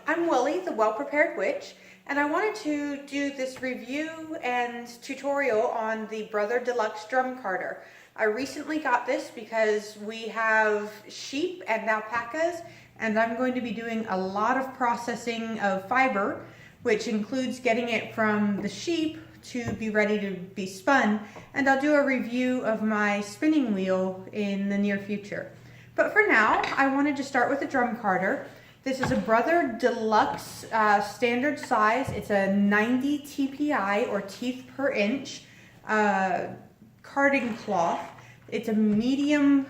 I'm Willie, the well-prepared witch, and I wanted to do this review and tutorial on the Brother Deluxe Drum Carder. I recently got this because we have sheep and alpacas, and I'm going to be doing a lot of processing of fiber, which includes getting it from the sheep to be ready to be spun, and I'll do a review of my spinning wheel in the near future. But for now, I wanted to start with the drum carder. This is a Brother Deluxe standard size. It's a 90 TPI or teeth per inch carding cloth. It's a medium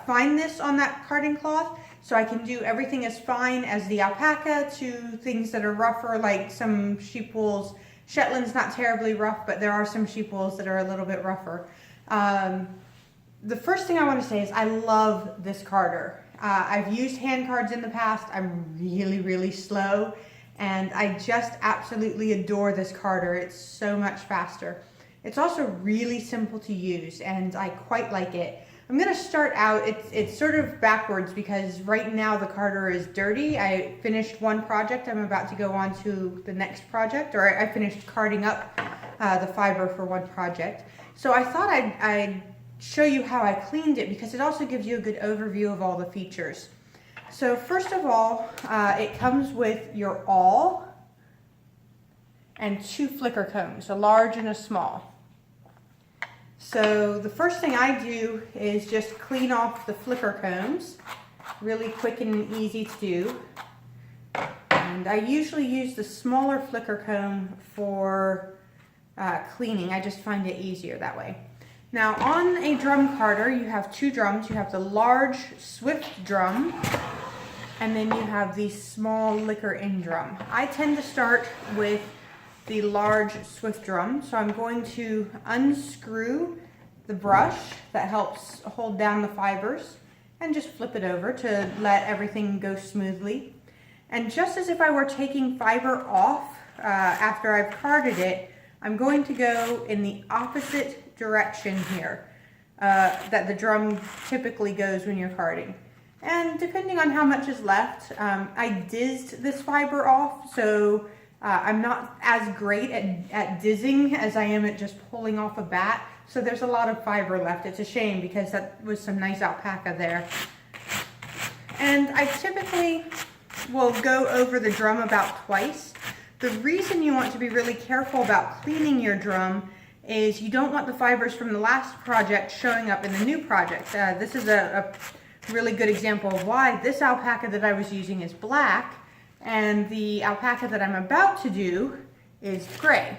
fineness on that carding cloth, so I can do everything as fine as the alpaca to things that are rougher, like some sheep wools. Shetland's not terribly rough, but there are some sheep wools that are a little bit rougher. The first thing I want to say is I love this carder. I've used hand cards in the past. I'm really slow, and I just absolutely adore this carder. It's so much faster. It's also really simple to use, and I quite like it. I'm going to start out, it's sort of backwards because right now the carder is dirty. I finished one project. I'm about to go on to the next project, or I finished carding up the fiber for one project. So I thought I'd show you how I cleaned it because it also gives you a good overview of all the features. So first of all, it comes with your awl and two flicker combs, a large and a small. So the first thing I do is just clean off the flicker combs, really quick and easy to do. And I usually use the smaller flicker comb for cleaning. I just find it easier that way. Now on a drum carder, you have two drums. You have the large swift drum, and then you have the small liquor in drum. I tend to start with the large swift drum, so I'm going to unscrew the brush that helps hold down the fibers and just flip it over to let everything go smoothly. And just as if I were taking fiber off after I've carded it, I'm going to go in the opposite direction here that the drum typically goes when you're carding. And depending on how much is left, I dizzed this fiber off, so I'm not as great at dizzing as I am at just pulling off a bat. So there's a lot of fiber left. It's a shame because that was some nice alpaca there. And I typically will go over the drum about twice. The reason you want to be really careful about cleaning your drum is you don't want the fibers from the last project showing up in the new project. This is a really good example of why. This alpaca that I was using is black, and the alpaca that I'm about to do is gray.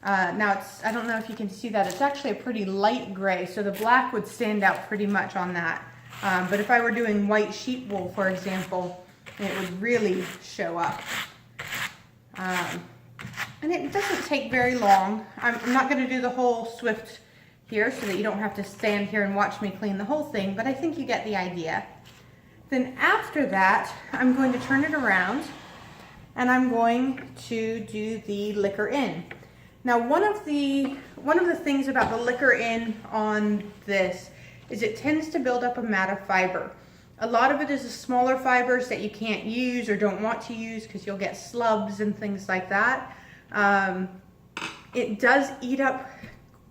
Now I don't know if you can see that, it's actually a pretty light gray, so the black would stand out pretty much on that. But if I were doing white sheep wool, for example, it would really show up. And it doesn't take very long. I'm not going to do the whole swift here so that you don't have to stand here and watch me clean the whole thing, but I think you get the idea. Then after that, I'm going to turn it around and I'm going to do the liquor in. Now one of the things about the liquor in on this is it tends to build up a mat of fiber. A lot of it is the smaller fibers that you can't use or don't want to use because you'll get slubs and things like that. It does eat up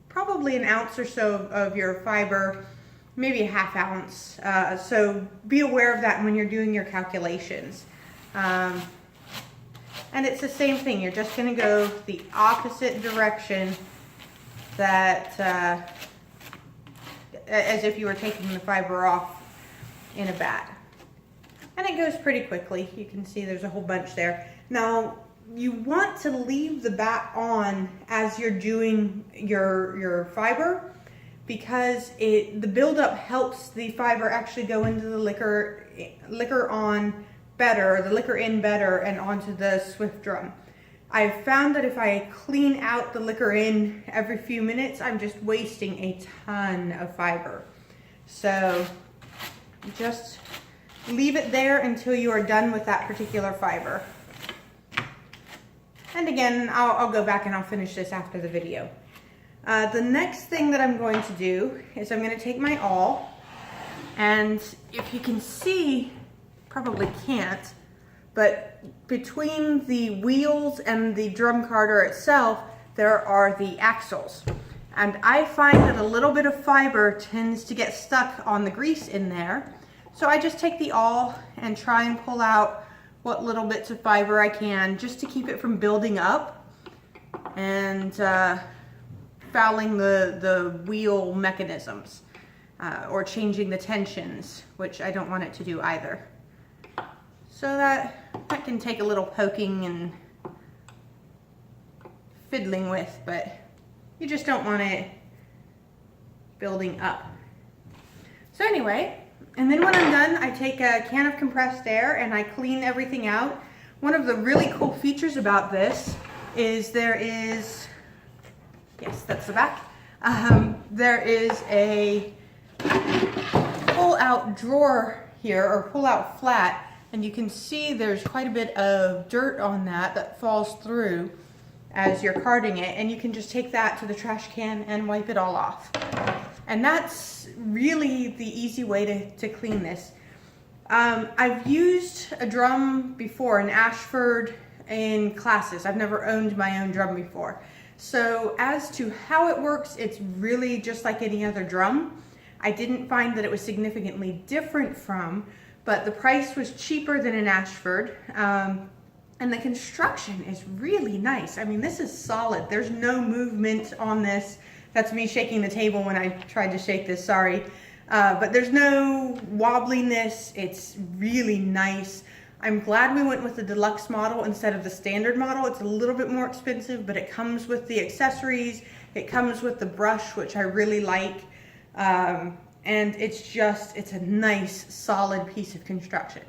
probably an ounce or so of your fiber, maybe a half ounce. So be aware of that when you're doing your calculations. And it's the same thing. You're just going to go the opposite direction that as if you were taking the fiber off in a bat. And it goes pretty quickly. You can see there's a whole bunch there. Now you want to leave the bat on as you're doing your fiber because the buildup helps the fiber actually go into the liquor on better, the liquor in better, and onto the swift drum. I've found that if I clean out the liquor in every few minutes, I'm just wasting a ton of fiber. So just leave it there until you are done with that particular fiber. And again, I'll go back and I'll finish this after the video. The next thing that I'm going to do is I'm going to take my awl, and if you can see, probably can't, but between the wheels and the drum carder itself, there are the axles. And I find that a little bit of fiber tends to get stuck on the grease in there. So I just take the awl and try and pull out what little bits of fiber I can just to keep it from building up and fouling the wheel mechanisms or changing the tensions, which I don't want it to do either. So that can take a little poking and fiddling with, but you just don't want it building up. So anyway, and then when I'm done, I take a can of compressed air and I clean everything out. One of the really cool features about this is there is, yes, that's the back. There is a pull-out drawer here, or pull-out flat, and you can see there's quite a bit of dirt on that falls through as you're carding it, and you can just take that to the trash can and wipe it all off. And that's really the easy way to clean this. I've used a drum before, an Ashford, in classes. I've never owned my own drum before. So as to how it works, it's really just like any other drum. I didn't find that it was significantly different from, but the price was cheaper than an Ashford. And the construction is really nice. I mean, this is solid. There's no movement on this. That's me shaking the table when I tried to shake this, sorry. But there's no wobbliness. It's really nice. I'm glad we went with the deluxe model instead of the standard model. It's a little bit more expensive, but it comes with the accessories. It comes with the brush, which I really like. And it's a nice, solid piece of construction.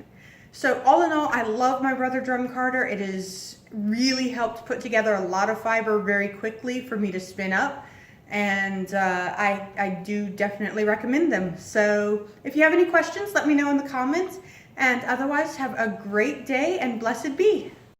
So all in all, I love my Brother Drum Carder. It has really helped put together a lot of fiber very quickly for me to spin up. And I do definitely recommend them. So if you have any questions, let me know in the comments. And otherwise, have a great day and blessed be.